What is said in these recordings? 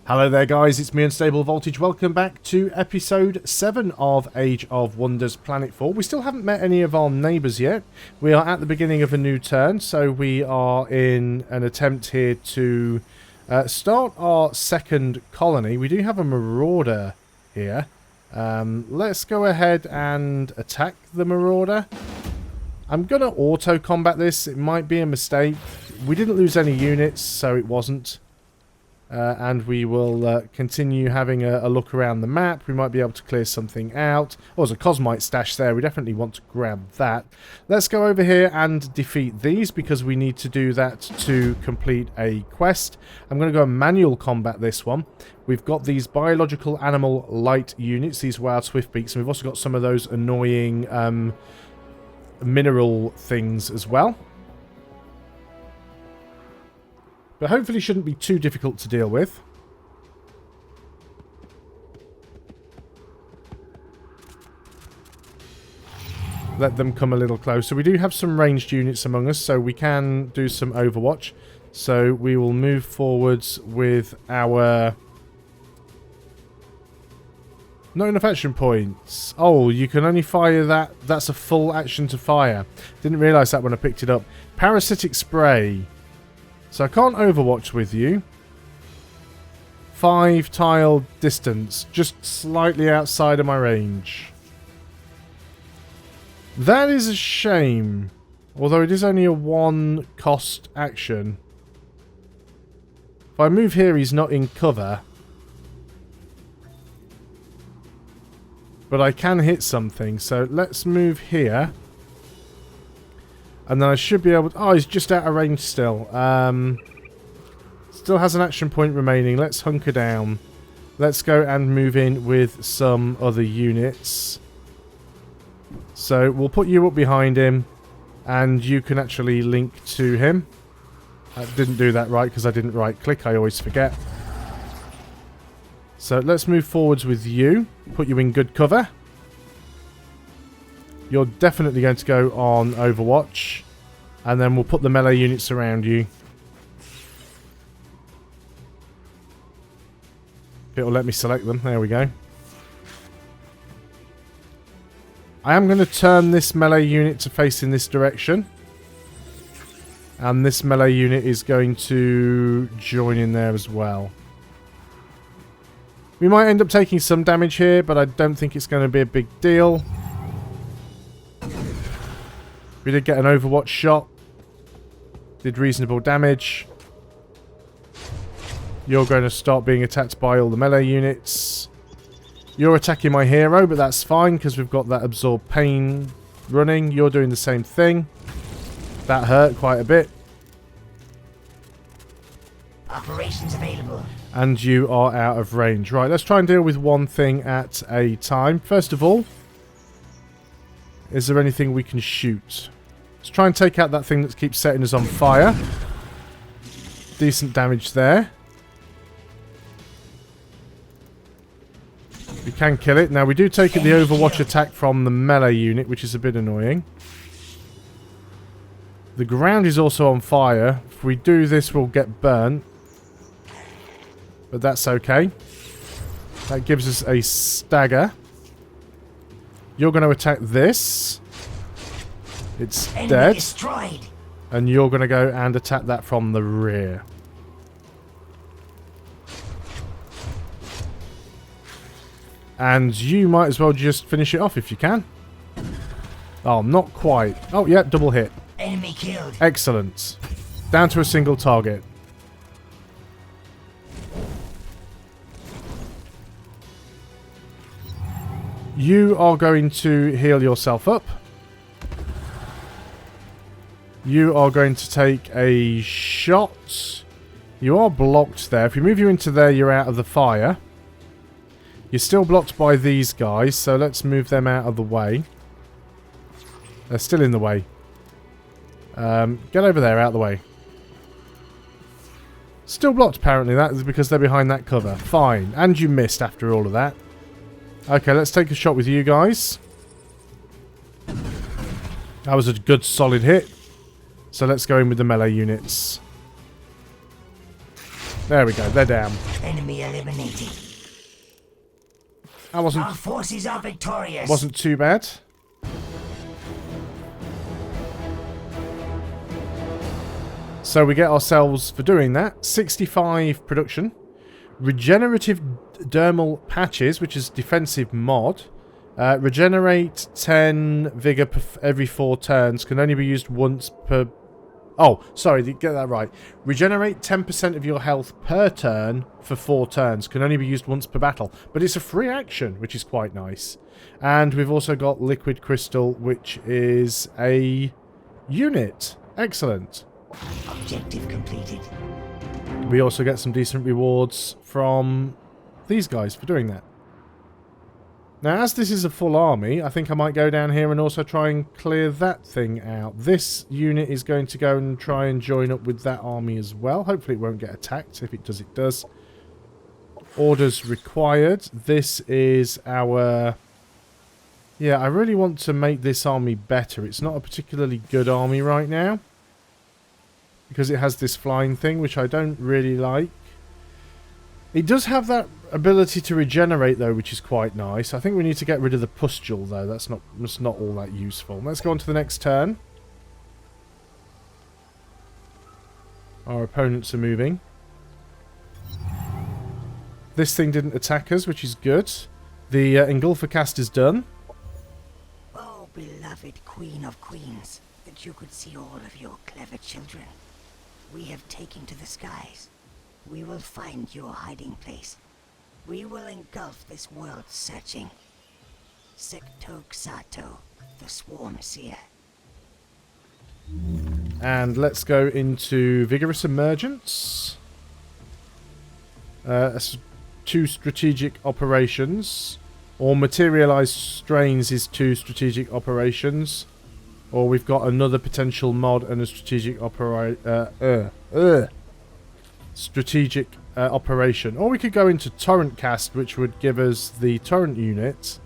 Hello there guys, it's me Unstable Voltage. Welcome back to episode 7 of Age of Wonders Planetfall. We still haven't met any of our neighbours yet. We are at the beginning of a new turn, so we are in an attempt here to start our second colony. We do have a marauder here. Let's go ahead and attack the marauder. I'm going to auto-combat this. It might be a mistake. We didn't lose any units, so it wasn't. And we will continue having a look around the map. We might be able to clear something out. Oh, there's a Cosmite stash there. We definitely want to grab that. Let's go over here and defeat these because we need to do that to complete a quest. I'm going to go manual combat this one. We've got these biological animal light units, these wild swift beaks, and we've also got some of those annoying mineral things as well. But hopefully shouldn't be too difficult to deal with. Let them come a little closer. We do have some ranged units among us, so we can do some overwatch. So we will move forwards with our... Not enough action points. Oh, you can only fire that. That's a full action to fire. Didn't realise that when I picked it up. Parasitic spray. So I can't overwatch with you. 5 tile distance. Just slightly outside of my range. That is a shame. Although it is only a 1 cost action. If I move here, he's not in cover. But I can hit something. So let's move here. And then I should be able to... Oh, he's just out of range still. Still has an action point remaining. Let's hunker down. Let's go and move in with some other units. So we'll put you up behind him. And you can actually link to him. I didn't do that right because I didn't right click. I always forget. So let's move forwards with you. Put you in good cover. You're definitely going to go on Overwatch. And then we'll put the melee units around you. It'll let me select them. There we go. I am going to turn this melee unit to face in this direction. And this melee unit is going to join in there as well. We might end up taking some damage here, but I don't think it's going to be a big deal. We did get an Overwatch shot. Did reasonable damage. You're going to start being attacked by all the melee units. You're attacking my hero, but that's fine because we've got that absorb pain running. You're doing the same thing. That hurt quite a bit. Operations available. And you are out of range. Right, let's try and deal with one thing at a time. First of all, is there anything we can shoot? Let's try and take out that thing that keeps setting us on fire. Decent damage there. We can kill it. Now, we do take the Overwatch attack from the melee unit, which is a bit annoying. The ground is also on fire. If we do this, we'll get burnt. But that's okay. That gives us a stagger. You're going to attack this. It's dead. Destroyed. And you're going to go and attack that from the rear. And you might as well just finish it off if you can. Oh, not quite. Oh, yeah, double hit. Enemy killed. Excellent. Down to a single target. You are going to heal yourself up. You are going to take a shot. You are blocked there. If we move you into there, you're out of the fire. You're still blocked by these guys, so let's move them out of the way. They're still in the way. Get over there, out of the way. Still blocked, apparently. That is because they're behind that cover. Fine. And you missed after all of that. Okay, let's take a shot with you guys. That was a good solid hit. So let's go in with the melee units. There we go, they're down. Enemy eliminated. That wasn't Our forces are victorious. wasn't too bad. So we get ourselves, for doing that, 65 production. Regenerative dermal patches, which is defensive mod. Regenerate 10 vigor every 4 turns. Can only be used once per... Oh, sorry, get that right. Regenerate 10% of your health per turn for 4 turns. Can only be used once per battle. But it's a free action, which is quite nice. And we've also got Liquid Crystal, which is a unit. Excellent. Objective completed. We also get some decent rewards from these guys for doing that. Now, as this is a full army, I think I might go down here and also try and clear that thing out. This unit is going to go and try and join up with that army as well. Hopefully it won't get attacked. If it does, it does. Orders required. This is our... Yeah, I really want to make this army better. It's not a particularly good army right now, because it has this flying thing, which I don't really like. It does have that ability to regenerate, though, which is quite nice. I think we need to get rid of the pustule, though. That's not all that useful. Let's go on to the next turn. Our opponents are moving. This thing didn't attack us, which is good. The Engulfer cast is done. Oh, beloved Queen of Queens, that you could see all of your clever children. We have taken to the skies. We will find your hiding place. We will engulf this world searching. Secto Xato, the Swarm Seer. And let's go into Vigorous Emergence. 2 strategic operations. Or Materialized Strains is 2 strategic operations. Or we've got another potential mod and a strategic operation. Or we could go into Torrent Cast, which would give us the Torrent unit.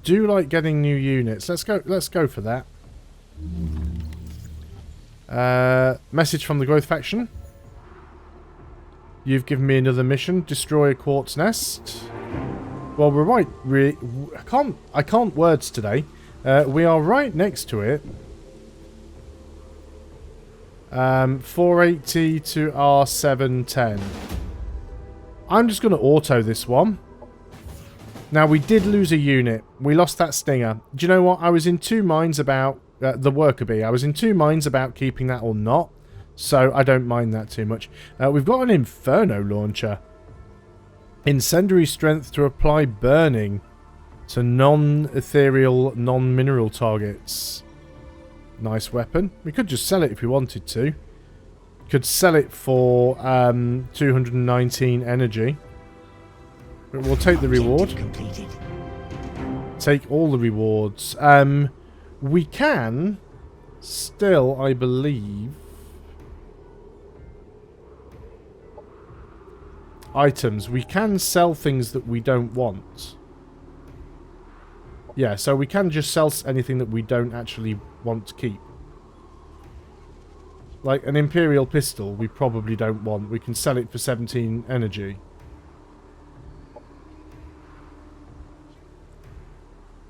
Do like getting new units. Let's go for that. Message from the Growth faction. You've given me another mission. Destroy a quartz nest. Well, we're right. I can't words today. We are right next to it. 480 to R710. I'm just going to auto this one. Now, we did lose a unit. We lost that Stinger. Do you know what? I was in 2 minds about the Worker Bee. I was in 2 minds about keeping that or not. So, I don't mind that too much. We've got an Inferno launcher. Incendiary strength to apply burning to non-ethereal, non-mineral targets. Nice weapon. We could just sell it if we wanted to. Could sell it for 219 energy. But we'll take the reward. Completed. Take all the rewards. We can still, I believe... Items. We can sell things that we don't want. Yeah, so we can just sell anything that we don't actually want to keep. Like an Imperial pistol we probably don't want. We can sell it for 17 energy.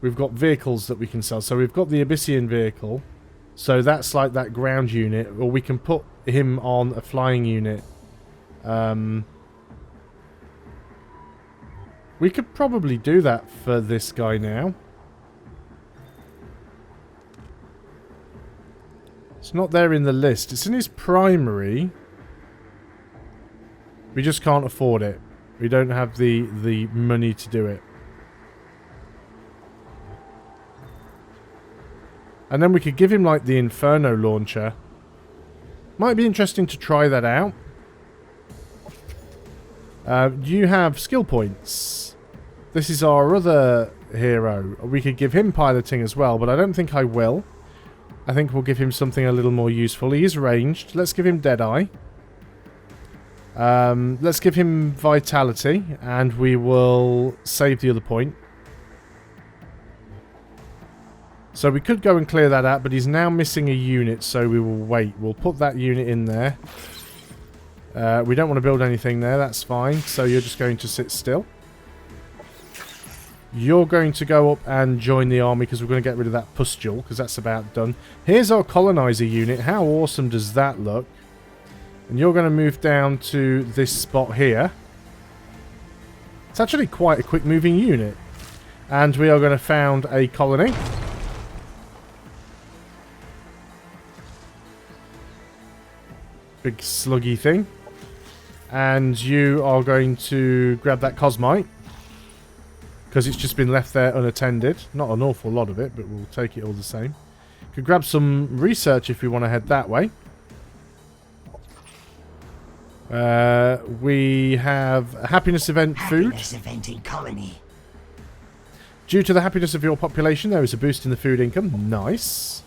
We've got vehicles that we can sell. So we've got the Abyssian vehicle. So that's like that ground unit. Or we can put him on a flying unit. We could probably do that for this guy now. It's not there in the list. It's in his primary. We just can't afford it. We don't have the money to do it. And then we could give him like the Inferno launcher. Might be interesting to try that out. You have skill points. This is our other hero. We could give him piloting as well, but I don't think I will. I think we'll give him something a little more useful. He is ranged. Let's give him Deadeye. Let's give him Vitality, and we will save the other point. So we could go and clear that out, but he's now missing a unit, so we will wait. We'll put that unit in there. We don't want to build anything there, that's fine. So you're just going to sit still. You're going to go up and join the army because we're going to get rid of that pustule because that's about done. Here's our colonizer unit. How awesome does that look? And you're going to move down to this spot here. It's actually quite a quick moving unit. And we are going to found a colony. Big sluggy thing. And you are going to grab that cosmite. Because it's just been left there unattended. Not an awful lot of it, but we'll take it all the same. Could grab some research if we want to head that way. We have a happiness event food. Happiness event in colony. Due to the happiness of your population, there is a boost in the food income. Nice.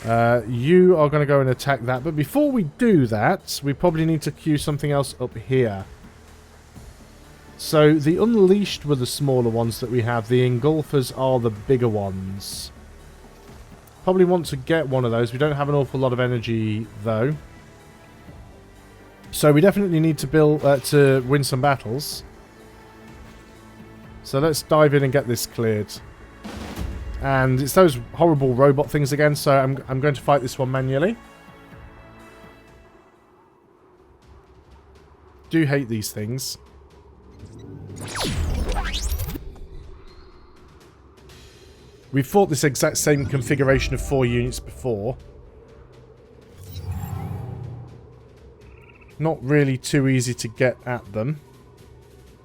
You are going to go and attack that. But before we do that, we probably need to queue something else up here. So the Unleashed were the smaller ones that we have. The Engulfers are the bigger ones. Probably want to get one of those. We don't have an awful lot of energy, though. So we definitely need to build to win some battles. So let's dive in and get this cleared. And it's those horrible robot things again, so I'm going to fight this one manually. Do hate these things. We've fought this exact same configuration of 4 units before. Not really too easy to get at them.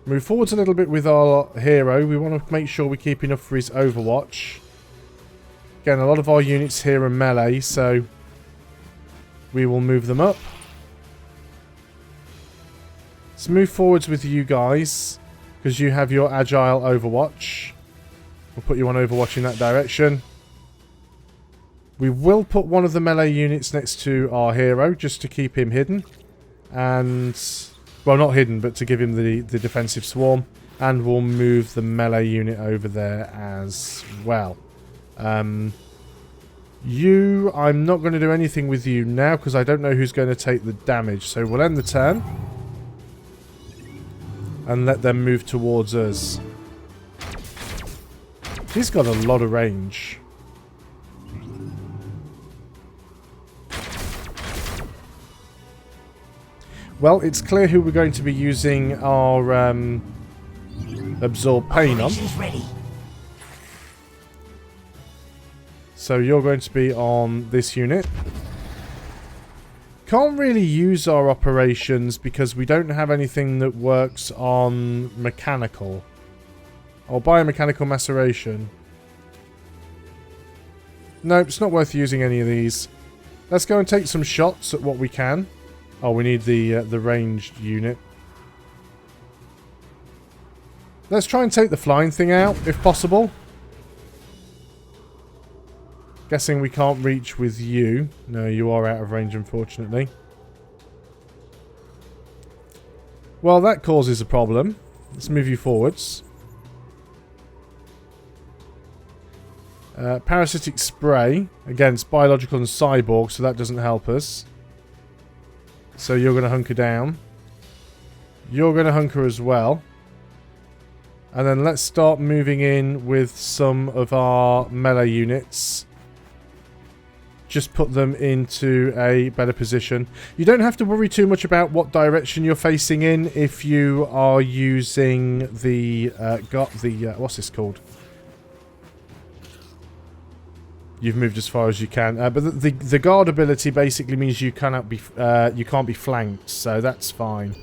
Move forwards a little bit with our hero. We want to make sure we keep enough for his overwatch. Again, a lot of our units here are melee, so we will move them up. Let's move forwards with you guys, because you have your agile overwatch. We'll put you on overwatch in that direction. We will put one of the melee units next to our hero, just to keep him hidden. And, well, not hidden, but to give him the defensive swarm. And we'll move the melee unit over there as well. I'm not going to do anything with you now, because I don't know who's going to take the damage. So we'll end the turn. And let them move towards us. He's got a lot of range. Well, it's clear who we're going to be using our absorb pain on. So you're going to be on this unit. Can't really use our operations because we don't have anything that works on mechanical. Or biomechanical maceration. Nope, it's not worth using any of these. Let's go and take some shots at what we can. Oh, we need the ranged unit. Let's try and take the flying thing out, if possible. Guessing we can't reach with you. No, you are out of range, unfortunately. Well, that causes a problem. Let's move you forwards. Parasitic spray against biological and cyborg, so that doesn't help us. So you're going to hunker down. You're going to hunker as well. And then let's start moving in with some of our melee units. Just put them into a better position. You don't have to worry too much about what direction you're facing in if you are using the what's this called? You've moved as far as you can, but the guard ability basically means you can't be flanked, so that's fine.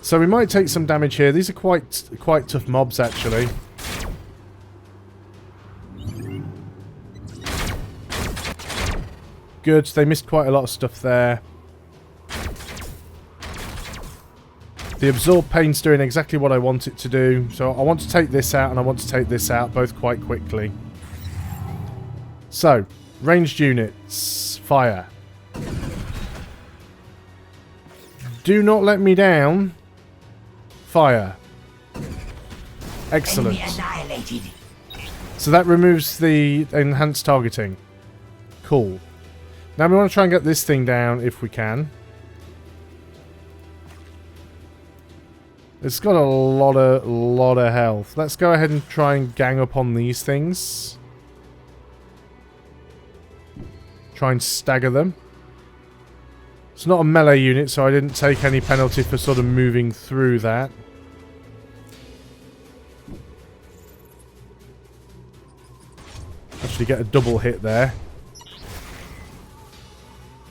So we might take some damage here. These are quite tough mobs actually. Good, they missed quite a lot of stuff there. The absorb pain's doing exactly what I want it to do. So I want to take this out and I want to take this out both quite quickly. So, ranged units, fire. Do not let me down. Fire. Excellent. Enemy annihilated. So that removes the enhanced targeting. Cool. Now we want to try and get this thing down if we can. It's got a lot of health. Let's go ahead and try and gang up on these things. Try and stagger them. It's not a melee unit, so I didn't take any penalty for sort of moving through that. Actually get a double hit there.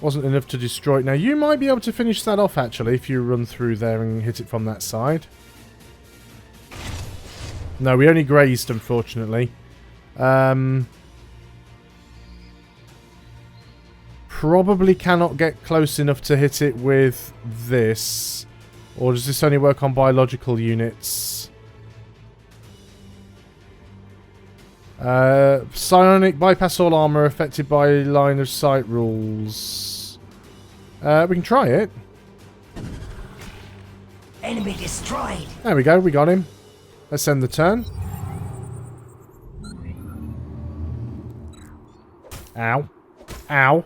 Wasn't enough to destroy it. Now you might be able to finish that off actually if you run through there and hit it from that side. No, we only grazed unfortunately. Probably cannot get close enough to hit it with this. Or does this only work on biological units? Psionic, bypass all armor affected by line of sight rules. We can try it. Enemy destroyed. There we go, we got him. Let's end the turn. Ow. Ow.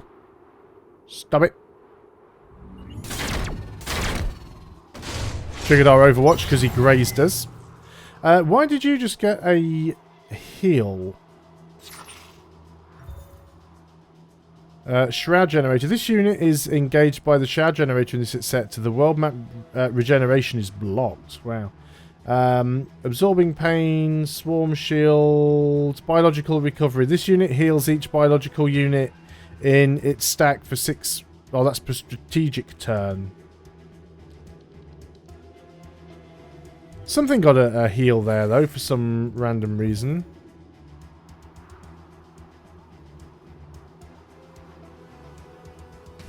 Stop it. Triggered our Overwatch because he grazed us. Why did you just get a heal? Shroud generator. This unit is engaged by the shroud generator in this set to the world map. Regeneration is blocked. Wow. Absorbing pain, swarm shield, biological recovery. This unit heals each biological unit in its stack for 6. Oh, that's per strategic turn. Something got a heal there though for some random reason.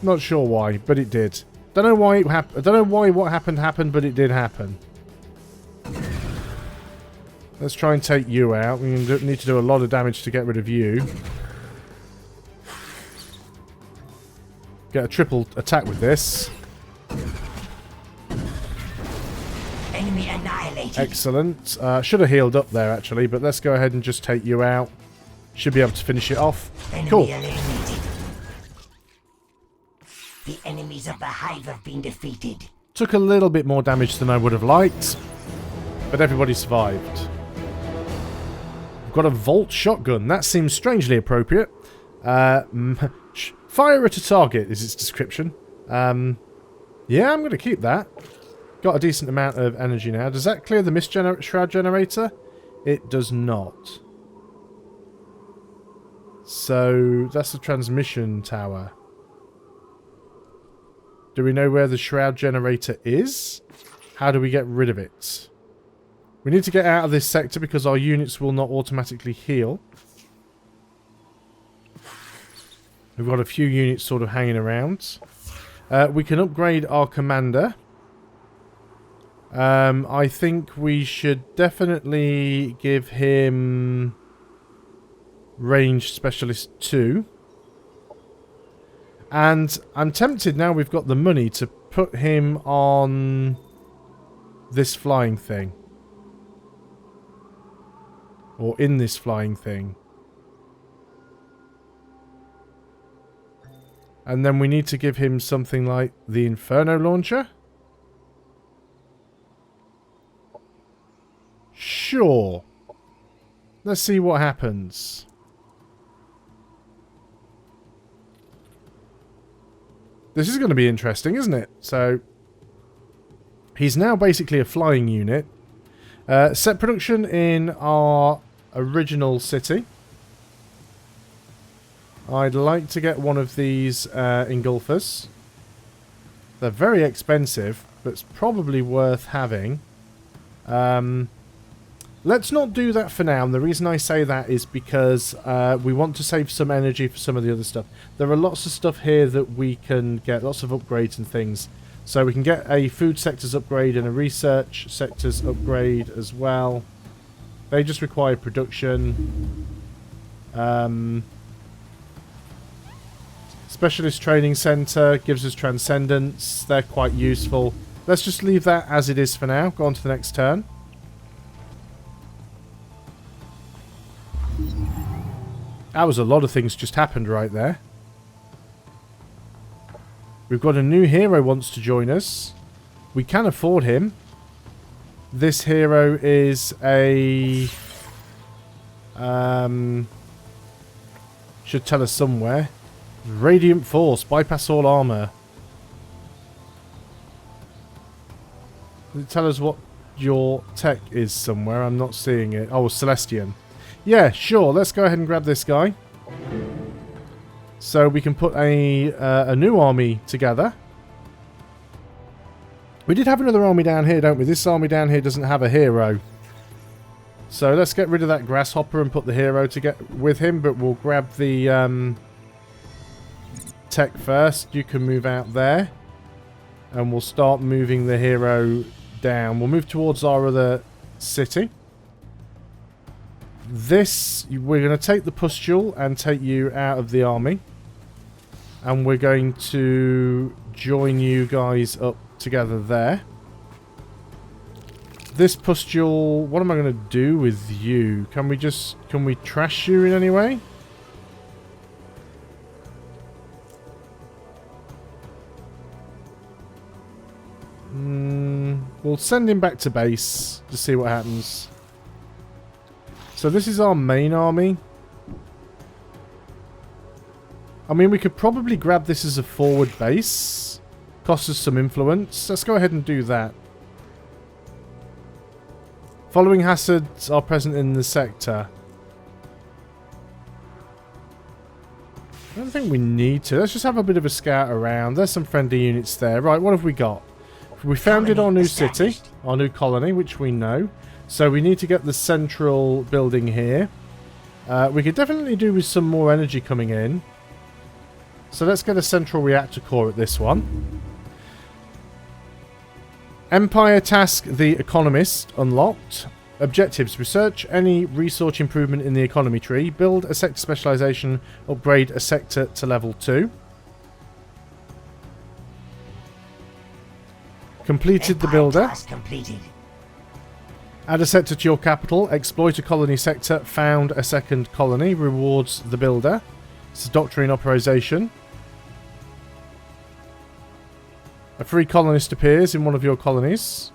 Not sure why, but it did. Don't know why it happened. I don't know why what happened, but it did happen. Let's try and take you out. We need to do a lot of damage to get rid of you. Get a triple attack with this. Enemy annihilated. Excellent. Should have healed up there actually, but let's go ahead and just take you out. Should be able to finish it off. Enemy Cool. eliminated. The enemies of the hive have been defeated. Took a little bit more damage than I would have liked, but everybody survived. We've got a Volt shotgun. That seems strangely appropriate. Fire at a target is its description. Yeah, I'm going to keep that. Got a decent amount of energy now. Does that clear the mist shroud generator? It does not. So that's the transmission tower. Do we know where the shroud generator is? How do we get rid of it? We need to get out of this sector because our units will not automatically heal. We've got a few units sort of hanging around. We can upgrade our commander. I think we should definitely give him range specialist 2. And I'm tempted now we've got the money to put him on this flying thing. Or in this flying thing. And then we need to give him something like the Inferno Launcher. Sure. Let's see what happens. This is going to be interesting, isn't it? So, he's now basically a flying unit. Set production in our original city. I'd like to get one of these engulfers. They're very expensive, but it's probably worth having. Let's not do that for now, and the reason I say that is because we want to save some energy for some of the other stuff. There are lots of stuff here that we can get, lots of upgrades and things. So we can get a food sectors upgrade and a research sectors upgrade as well. They just require production. Specialist Training Center gives us Transcendence. They're quite useful. Let's just leave that as it is for now. Go on to the next turn. That was a lot of things just happened right there. We've got a new hero wants to join us. We can afford him. This hero is a... should tell us somewhere. Radiant Force. Bypass all armor. Does it tell us what your tech is somewhere? I'm not seeing it. Oh, Celestian. Yeah, sure. Let's go ahead and grab this guy. So we can put a new army together. We did have another army down here, don't we? This army down here doesn't have a hero. So let's get rid of that grasshopper and put the hero to get with him. But we'll grab the tech first. You can move out there. And we'll start moving the hero down. We'll move towards our other city. This, we're going to take the pustule and take you out of the army. And we're going to join you guys up together there. This pustule, what am I going to do with you? Can we trash you in any way? We'll send him back to base to see what happens. So this is our main army. I mean, we could probably grab this as a forward base. Cost us some influence. Let's go ahead and do that. Following hazards are present in the sector. I don't think we need to. Let's just have a bit of a scout around. There's some friendly units there. Right, what have we got? We founded our new city, our new colony, which we know. So we need to get the central building here. We could definitely do with some more energy coming in. So let's get a central reactor core at this one. Empire task the economist unlocked. Objectives: research any resource improvement in the economy tree, build a sector specialization, upgrade a sector to level 2. Completed the builder. Completed. Add a sector to your capital. Exploit a colony sector. Found a second colony. Rewards the builder. It's a doctrine operation. A free colonist appears in one of your colonies.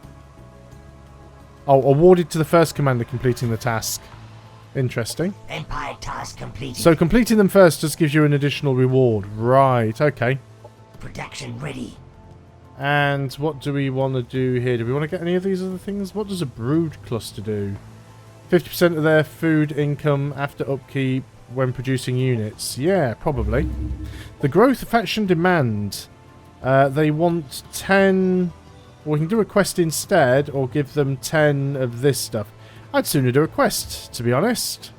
Oh, awarded to the first commander completing the task. Interesting. Empire task completed. So completing them first just gives you an additional reward. Right, okay. Production ready. And what do we want to do here? Do we want to get any of these other things? What does a brood cluster do? 50% of their food income after upkeep when producing units. Yeah, probably. The growth faction demand. They want 10... Or we can do a quest instead, or give them 10 of this stuff. I'd sooner do a quest, to be honest.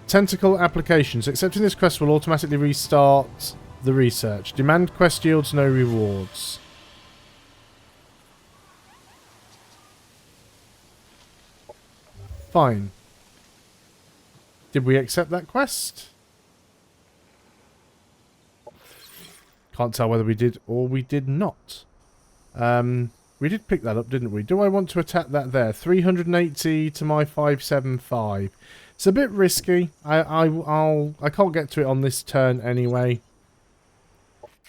Tentacle applications. Accepting this quest will automatically restart the research. Demand quest yields no rewards. Fine. Did we accept that quest? Can't tell whether we did or we did not. We did pick that up, didn't we? Do I want to attack that there? 380 to my 575. It's a bit risky. I can't get to it on this turn anyway.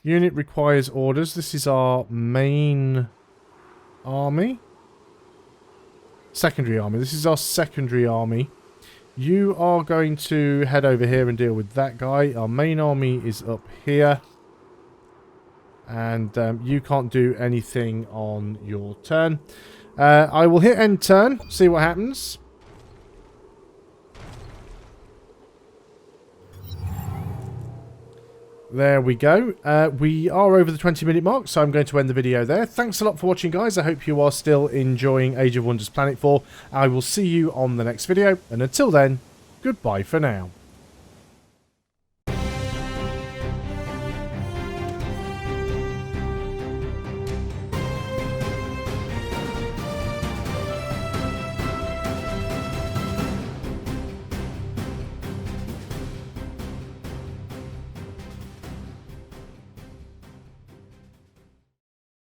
Unit requires orders. This is our main army. Secondary army. This is our secondary army. You are going to head over here and deal with that guy. Our main army is up here. And you can't do anything on your turn. I will hit end turn. See what happens. There we go. We are over the 20-minute mark, so I'm going to end the video there. Thanks a lot for watching, guys. I hope you are still enjoying Age of Wonders Planetfall. I will see you on the next video, and until then, goodbye for now.